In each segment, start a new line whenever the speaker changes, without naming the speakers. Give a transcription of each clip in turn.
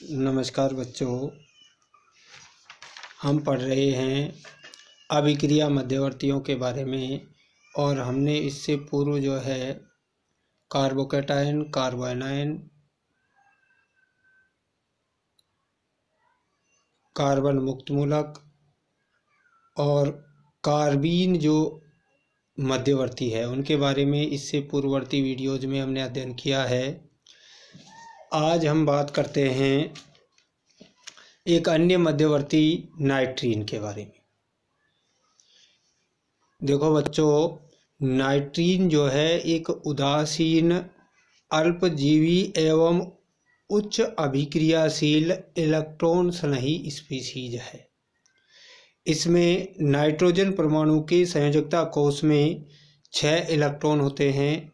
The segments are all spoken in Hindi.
नमस्कार बच्चों, हम पढ़ रहे हैं अभिक्रिया मध्यवर्तियों के बारे में। और हमने इससे पूर्व जो है कार्बोकैटायन, कार्बोएनायन, कार्बन मुक्त मूलक और कार्बीन जो मध्यवर्ती है उनके बारे में इससे पूर्ववर्ती वीडियोज में हमने अध्ययन किया है। आज हम बात करते हैं एक अन्य मध्यवर्ती नाइट्रीन के बारे में। देखो बच्चों, नाइट्रीन जो है एक उदासीन, अल्पजीवी एवं उच्च अभिक्रियाशील इलेक्ट्रॉन स्नेही स्पीशीज है। इसमें नाइट्रोजन परमाणु के संयोजकता कोश में 6 इलेक्ट्रॉन होते हैं,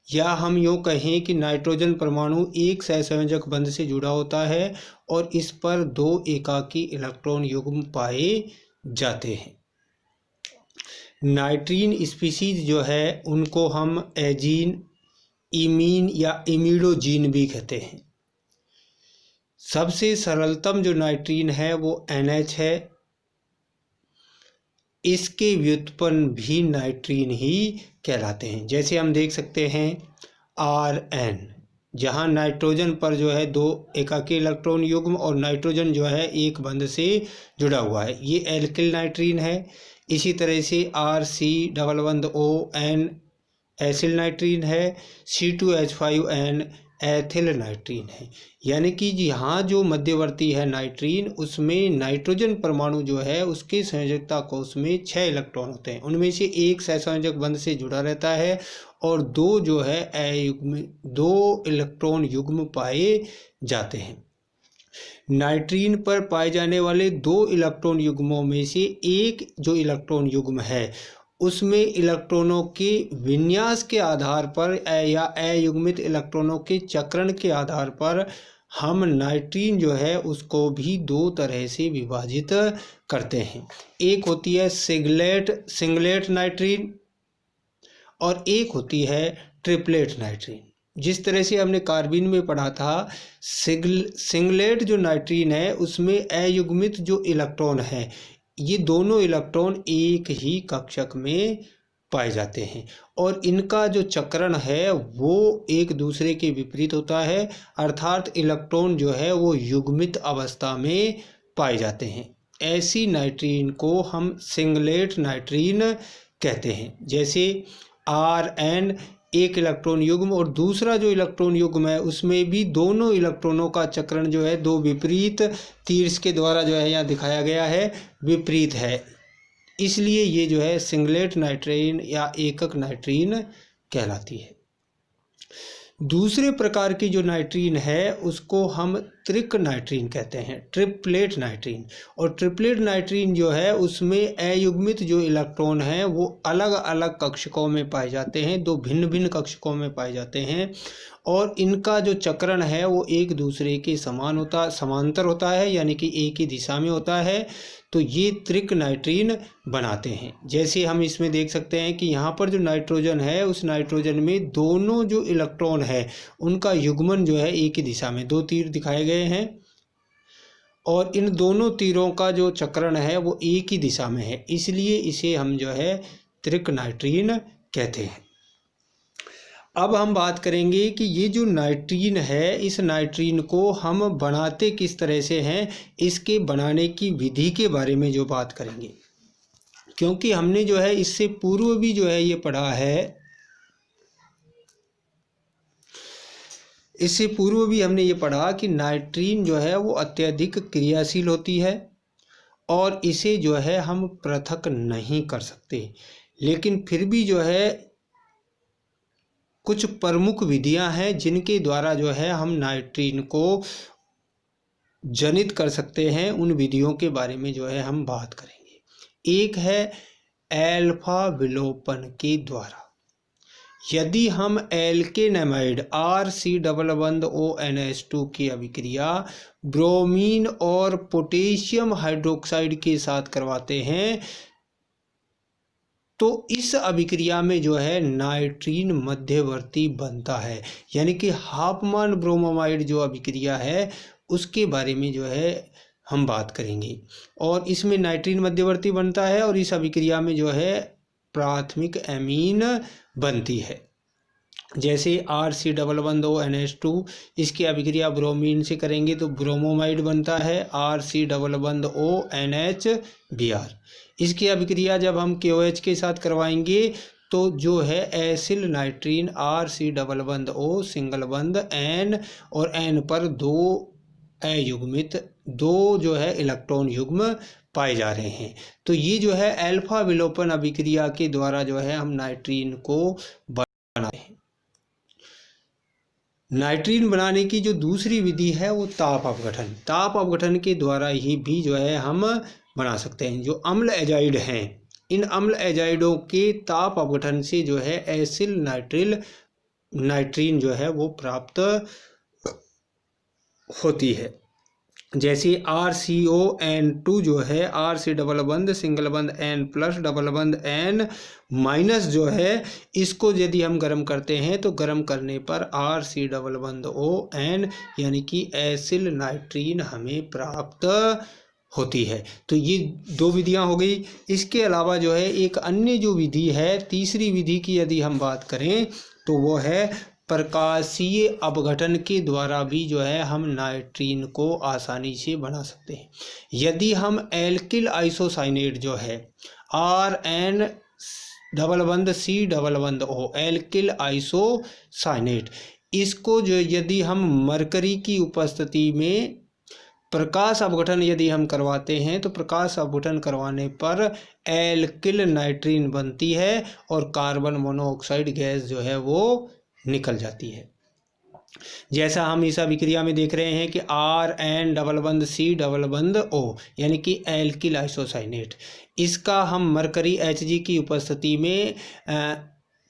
या हम यूँ कहें कि नाइट्रोजन परमाणु एक सहसंयोजक बंध से जुड़ा होता है और इस पर 2 एकाकी इलेक्ट्रॉन युग्म पाए जाते हैं। नाइट्रीन स्पीशीज जो है उनको हम एजीन, इमीन या इमिडोजीन भी कहते हैं। सबसे सरलतम जो नाइट्रीन है वो NH है। इसके व्युत्पन्न भी नाइट्रीन ही कहलाते हैं। जैसे हम देख सकते हैं Rn, जहाँ नाइट्रोजन पर जो है 2 एकाकी इलेक्ट्रॉन युग्म और नाइट्रोजन जो है एक बंध से जुड़ा हुआ है, ये एल्किल नाइट्रीन है। इसी तरह से Rc डबल बंध ON एसिल नाइट्रीन है। C2H5N एथिल नाइट्रीन है। यानी कि यहाँ जो मध्यवर्ती है नाइट्रीन, उसमें नाइट्रोजन परमाणु जो है उसके संयोजकता कोश में 6 इलेक्ट्रॉन होते हैं। उनमें से एक सहसंयोजक बंध से जुड़ा रहता है और 2 जो है अयुग्म 2 इलेक्ट्रॉन युग्म पाए जाते हैं। नाइट्रीन पर पाए जाने वाले 2 इलेक्ट्रॉन युग्मों में से एक जो इलेक्ट्रॉन युग्म है उसमें इलेक्ट्रॉनों के विन्यास के आधार पर या अयुग्मित इलेक्ट्रॉनों के चक्रण के आधार पर हम नाइट्रीन जो है उसको भी 2 तरह से विभाजित करते हैं। एक होती है सिंगलेट नाइट्रीन और एक होती है ट्रिपलेट नाइट्रीन। जिस तरह से हमने कार्बीन में पढ़ा था, सिंगलेट जो नाइट्रीन है उसमें अयुग्मित जो इलेक्ट्रॉन है, ये दोनों इलेक्ट्रॉन एक ही कक्षक में पाए जाते हैं और इनका जो चक्रण है वो एक दूसरे के विपरीत होता है, अर्थात इलेक्ट्रॉन जो है वो युग्मित अवस्था में पाए जाते हैं। ऐसी नाइट्रीन को हम सिंगलेट नाइट्रीन कहते हैं। जैसे Rn एक इलेक्ट्रॉन युग्म और दूसरा जो इलेक्ट्रॉन युग्म है उसमें भी दोनों इलेक्ट्रॉनों का चक्रण जो है 2 विपरीत तीर के द्वारा जो है यहाँ दिखाया गया है, विपरीत है। इसलिए ये जो है सिंगलेट नाइट्रीन या एकक नाइट्रीन कहलाती है। दूसरे प्रकार की जो नाइट्रीन है उसको हम त्रिक नाइट्रीन कहते हैं, ट्रिपलेट नाइट्रीन। और ट्रिपलेट नाइट्रीन जो है उसमें अयुग्मित जो इलेक्ट्रॉन हैं वो अलग अलग कक्षकों में पाए जाते हैं, 2 भिन्न भिन्न कक्षकों में पाए जाते हैं और इनका जो चक्रण है वो एक दूसरे के समांतर होता है, यानी कि एक ही दिशा में होता है। तो ये त्रिक नाइट्रीन बनाते हैं। जैसे हम इसमें देख सकते हैं कि यहाँ पर जो नाइट्रोजन है उस नाइट्रोजन में दोनों जो इलेक्ट्रॉन है उनका युग्मन जो है एक ही दिशा में, 2 तीर दिखाए गए हैं और इन दोनों तीरों का जो चक्रण है वो एक ही दिशा में है, इसलिए इसे हम जो है त्रिक नाइट्रीन कहते हैं। अब हम बात करेंगे कि ये जो नाइट्रीन है इस नाइट्रीन को हम बनाते किस तरह से हैं, इसके बनाने की विधि के बारे में जो बात करेंगे। क्योंकि हमने जो है इससे पूर्व भी जो है ये पढ़ा है, इससे पूर्व भी हमने ये पढ़ा कि नाइट्रीन जो है वो अत्यधिक क्रियाशील होती है और इसे जो है हम पृथक नहीं कर सकते। लेकिन फिर भी जो है कुछ प्रमुख विधियां हैं जिनके द्वारा जो है हम नाइट्रीन को जनित कर सकते हैं। उन विधियों के बारे में जो है हम बात करेंगे। एक है एल्फा विलोपन के द्वारा। यदि हम एल्केनेमाइड Rc डबल बंध ONH2 की अभिक्रिया ब्रोमीन और पोटेशियम हाइड्रोक्साइड के साथ करवाते हैं तो इस अभिक्रिया में जो है नाइट्रीन मध्यवर्ती बनता है। यानी कि हाफमान ब्रोमाइड जो अभिक्रिया है उसके बारे में जो है हम बात करेंगे। और इसमें नाइट्रीन मध्यवर्ती बनता है और इस अभिक्रिया में जो है प्राथमिक एमीन बनती है। जैसे RC++ONH2, इसकी अभिक्रिया ब्रोमीन से करेंगे तो ब्रोमोमाइड बनता है RC++ONH(Br). इसकी अभिक्रिया जब हम KOH के साथ करवाएंगे तो जो है एसिल नाइट्रीन RC++O सिंगल बंध N और N पर दो अयुग्मित दो जो है इलेक्ट्रॉन युग्म पाए जा रहे हैं। तो ये जो है अल्फा विलोपन अभिक्रिया के द्वारा जो है हम नाइट्रीन को बनाते हैं। नाइट्रीन बनाने की जो दूसरी विधि है वो ताप अपघटन के द्वारा ही भी जो है हम बना सकते हैं। जो अम्ल एजाइड हैं, इन अम्ल एजाइडों के ताप अपघटन से जो है एसिल नाइट्रीन जो है वो प्राप्त होती है। जैसे RCON2 जो है RC डबल बंध सिंगल बंध N+ डबल बंध N- जो है, इसको यदि हम गर्म करते हैं तो गर्म करने पर RC++ON यानी कि एसिल नाइट्रीन हमें प्राप्त होती है। तो ये दो विधियां हो गई। इसके अलावा जो है एक अन्य जो विधि है, तीसरी विधि की यदि हम बात करें तो वो है प्रकाशीय अपघटन के द्वारा भी जो है हम नाइट्रीन को आसानी से बना सकते हैं। यदि हम एल्किल आइसोसाइनेट जो है RN डबल बंध C++O एल्किल आइसोसाइनेट, इसको जो यदि हम मरकरी की उपस्थिति में प्रकाश अपघटन यदि हम करवाते हैं तो प्रकाश अपघटन करवाने पर एल्किल नाइट्रीन बनती है और कार्बन मोनोऑक्साइड गैस जो है वो निकल जाती है। जैसा हम इस अभिक्रिया में देख रहे हैं कि RN डबल बंध C++O यानी कि एल्किल आइसोसाइनेट, इसका हम मरकरी Hg की उपस्थिति में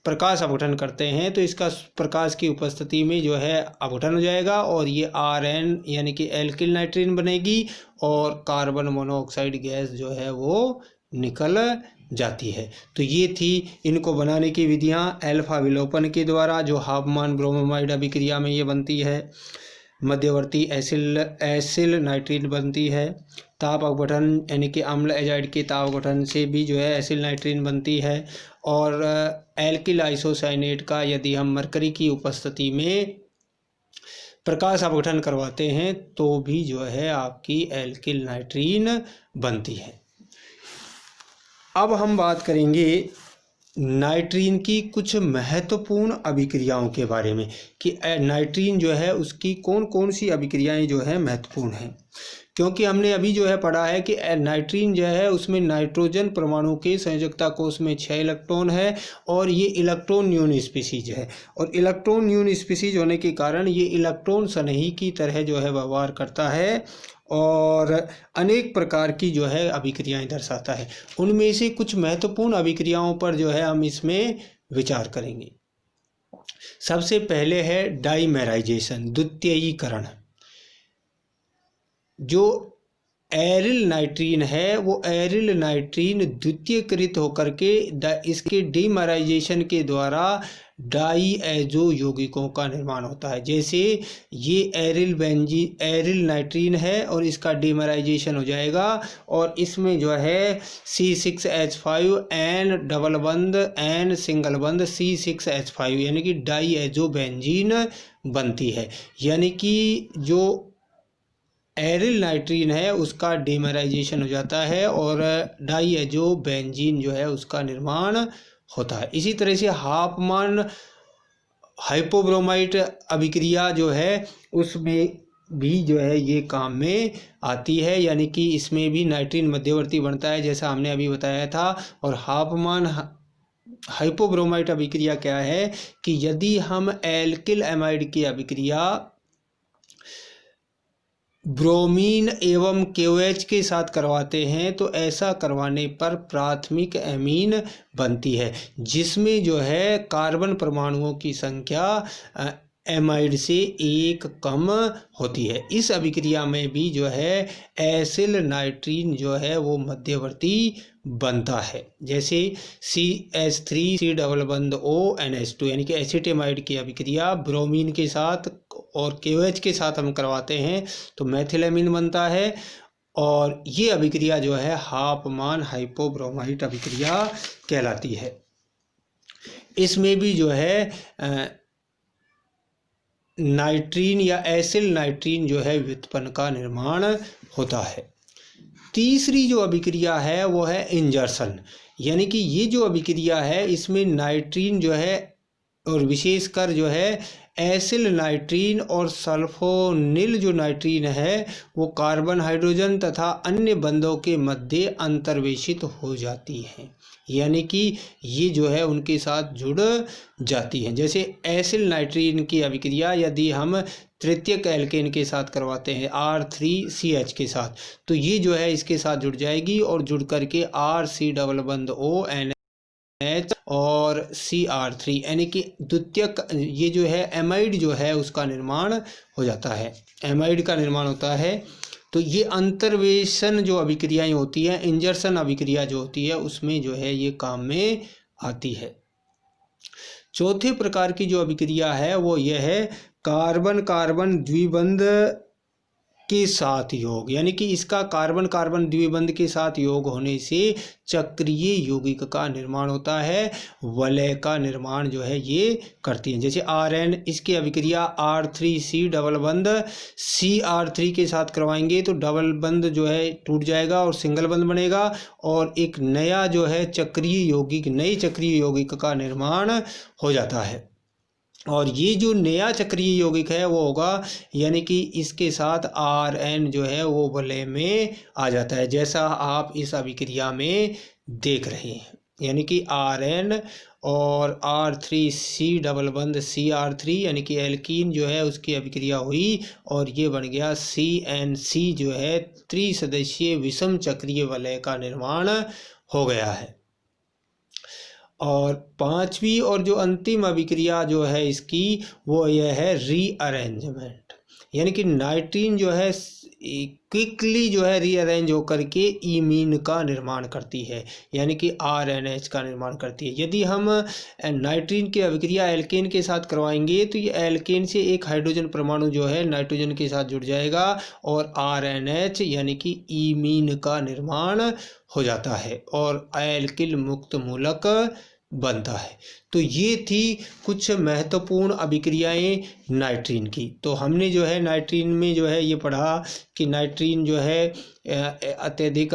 प्रकाश अपघटन करते हैं तो इसका प्रकाश की उपस्थिति में जो है अपघटन हो जाएगा और ये RN यानी कि एल्किल नाइट्रीन बनेगी और कार्बन मोनोऑक्साइड गैस जो है वो निकल जाती है। तो ये थी इनको बनाने की विधियां। अल्फा विलोपन के द्वारा जो हाफमान ब्रोमोमाइड अभिक्रिया में ये बनती है, मध्यवर्ती एसिल नाइट्रीन बनती है, ताप अपघटन यानी कि अम्ल एजाइड के ताप अपघटन से भी जो है एसिल नाइट्रीन बनती है, और एल्किल आइसोसाइनेट का यदि हम मरकरी की उपस्थिति में प्रकाश अपघटन करवाते हैं तो भी जो है आपकी एल्किल नाइट्रीन बनती है। अब हम बात करेंगे नाइट्रीन की कुछ महत्वपूर्ण अभिक्रियाओं के बारे में कि नाइट्रीन जो है उसकी कौन कौन सी अभिक्रियाएं जो है महत्वपूर्ण हैं। क्योंकि हमने अभी जो है पढ़ा है कि नाइट्रीन जो है उसमें नाइट्रोजन परमाणु के संयोजकता कोष में 6 इलेक्ट्रॉन है और ये इलेक्ट्रॉन न्यून स्पीसीज है, और इलेक्ट्रॉन न्यून स्पीसीज होने के कारण ये इलेक्ट्रॉन सनही की तरह जो है व्यवहार करता है और अनेक प्रकार की जो है अभिक्रियाएं दर्शाता है। उनमें से कुछ महत्वपूर्ण अभिक्रियाओं पर जो है हम इसमें विचार करेंगे। सबसे पहले है डाइमेराइजेशन, द्वितीयीकरण। जो एरिल नाइट्रीन है वो एरिल नाइट्रीन द्वितीयकृत होकर के इसके डीमेराइजेशन के द्वारा डाईएजो यौगिकों का निर्माण होता है। जैसे ये एरिल नाइट्रीन है और इसका डीमेराइजेशन हो जाएगा और इसमें जो है C6H5 N डबल बंध N सिंगल बंध C6H5 यानी कि डाईएजो बेंजीन बनती है। यानी कि जो एरिल नाइट्रीन है उसका डीमेराइजेशन हो जाता है और डाईएजो बेंजीन जो है उसका निर्माण होता है। इसी तरह से हाफमान हाइपोब्रोमाइट अभिक्रिया जो है उसमें भी जो है ये काम में आती है, यानी कि इसमें भी नाइट्रीन मध्यवर्ती बनता है जैसा हमने अभी बताया था। और हाफमान हाइपोब्रोमाइट अभिक्रिया क्या है कि यदि हम एल्किल एमाइड की अभिक्रिया ब्रोमीन एवं KOH के साथ करवाते हैं तो ऐसा करवाने पर प्राथमिक एमीन बनती है जिसमें जो है कार्बन परमाणुओं की संख्या एमाइड से एक कम होती है। इस अभिक्रिया में भी जो है एसिल नाइट्रीन जो है वो मध्यवर्ती बनता है। जैसे CH3 C डबल बंद ONH2 यानी कि एसिटेमाइड की अभिक्रिया ब्रोमीन के साथ और KOH के साथ हम करवाते हैं तो मेथिलेमिन बनता है, और ये अभिक्रिया जो है हाफमान हाइपोब्रोमाइड अभिक्रिया कहलाती है। इसमें भी जो है नाइट्रीन या एसिल नाइट्रीन जो है व्युत्पन्न का निर्माण होता है। तीसरी जो अभिक्रिया है वो है इंजर्सन, यानी कि ये जो अभिक्रिया है इसमें नाइट्रीन जो है और विशेषकर जो है एसिल नाइट्रीन और सल्फोनिल जो नाइट्रीन है वो कार्बन हाइड्रोजन तथा अन्य बंधों के मध्य अंतर्वेशित हो जाती हैं, यानी कि ये जो है उनके साथ जुड़ जाती हैं। जैसे एसिल नाइट्रीन की अभिक्रिया यदि हम तृतीयक एल्केन के साथ करवाते हैं R3CH के साथ, तो ये जो है इसके साथ जुड़ जाएगी और जुड़ करके RC डबल बंद ONH और CR3 यानी कि द्वितीयक ये जो है एमाइड जो है उसका निर्माण हो जाता है, एमाइड का निर्माण होता है। तो ये अंतर्वेशन जो अभिक्रियाएं होती हैं, इंजर्सन अभिक्रिया जो होती है उसमें जो है ये काम में आती है। चौथे प्रकार की जो अभिक्रिया है वो यह है कार्बन कार्बन द्विबंध के साथ योग, यानी कि इसका कार्बन कार्बन द्विबंध के साथ योग होने से चक्रीय यौगिक का निर्माण होता है, वलय का निर्माण जो है ये करती है। जैसे RN, इसकी अभिक्रिया R3C डबल बंध CR3 के साथ करवाएंगे तो डबल बंध जो है टूट जाएगा और सिंगल बंध बनेगा और एक नया जो है चक्रीय यौगिक, नई चक्रीय यौगिक का निर्माण हो जाता है। और ये जो नया चक्रीय यौगिक है वो होगा, यानी कि इसके साथ RN जो है वो वलय में आ जाता है, जैसा आप इस अभिक्रिया में देख रहे हैं। यानी कि RN और R3C डबल बंध CR3 यानी कि एल्कीन जो है उसकी अभिक्रिया हुई और ये बन गया CNC जो है त्रिसदस्यीय विषम चक्रीय वलय का निर्माण हो गया है। और पांचवी और जो अंतिम अभिक्रिया जो है इसकी वो यह है रीअरेंजमेंट, यानी कि नाइट्रीन जो है क्विकली जो है रीअरेंज होकर के इमीन का निर्माण करती है, यानी कि RNH का निर्माण करती है। यदि हम नाइट्रीन की अभिक्रिया एल्केन के साथ करवाएंगे तो ये एल्केन से एक हाइड्रोजन परमाणु जो है नाइट्रोजन के साथ जुड़ जाएगा और RNH यानी कि इमीन का निर्माण हो जाता है और एल्किल मुक्त मूलक बनता है। तो ये थी कुछ महत्वपूर्ण अभिक्रियाएं नाइट्रीन की। तो हमने जो है नाइट्रीन में जो है ये पढ़ा कि नाइट्रीन जो है अत्यधिक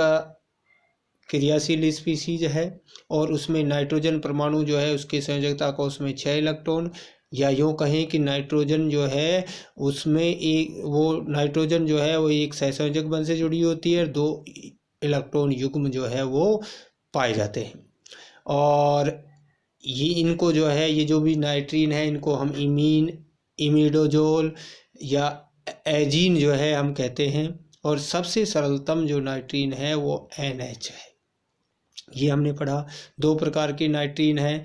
क्रियाशील स्पीसीज है और उसमें नाइट्रोजन परमाणु जो है उसकी संयोजकता को उसमें 6 इलेक्ट्रॉन, या यूँ कहें कि नाइट्रोजन जो है उसमें एक वो नाइट्रोजन जो है वो एक सहसंयोजक बंध से जुड़ी होती है और 2 इलेक्ट्रॉन युग्म जो है वो पाए जाते हैं। और ये इनको जो है ये जो भी नाइट्रीन है इनको हम इमीन, इमिडोजोल या एजीन जो है हम कहते हैं। और सबसे सरलतम जो नाइट्रीन है वो NH है। ये हमने पढ़ा। 2 प्रकार की नाइट्रीन है,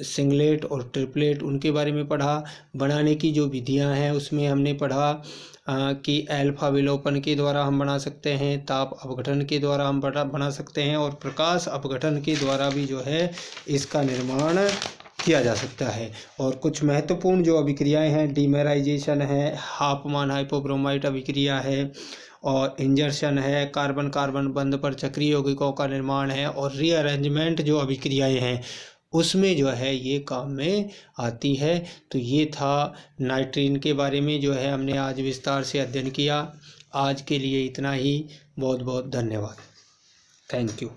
सिंगलेट और ट्रिपलेट, उनके बारे में पढ़ा। बनाने की जो विधियां हैं उसमें हमने पढ़ा कि अल्फा विलोपन के द्वारा हम बना सकते हैं, ताप अपघटन के द्वारा हम बना सकते हैं और प्रकाश अपघटन के द्वारा भी जो है इसका निर्माण किया जा सकता है। और कुछ महत्वपूर्ण जो अभिक्रियाएं हैं, डीमेराइजेशन है, हाफमान हाइपोब्रोमाइड अभिक्रिया है और इंजर्शन है, कार्बन कार्बन बंध पर चक्रीय यौगिकों का निर्माण है और रीअरेंजमेंट जो अभिक्रियाएं हैं उसमें जो है ये काम में आती है। तो ये था नाइट्रीन के बारे में जो है हमने आज विस्तार से अध्ययन किया। आज के लिए इतना ही। बहुत बहुत धन्यवाद। Thank you.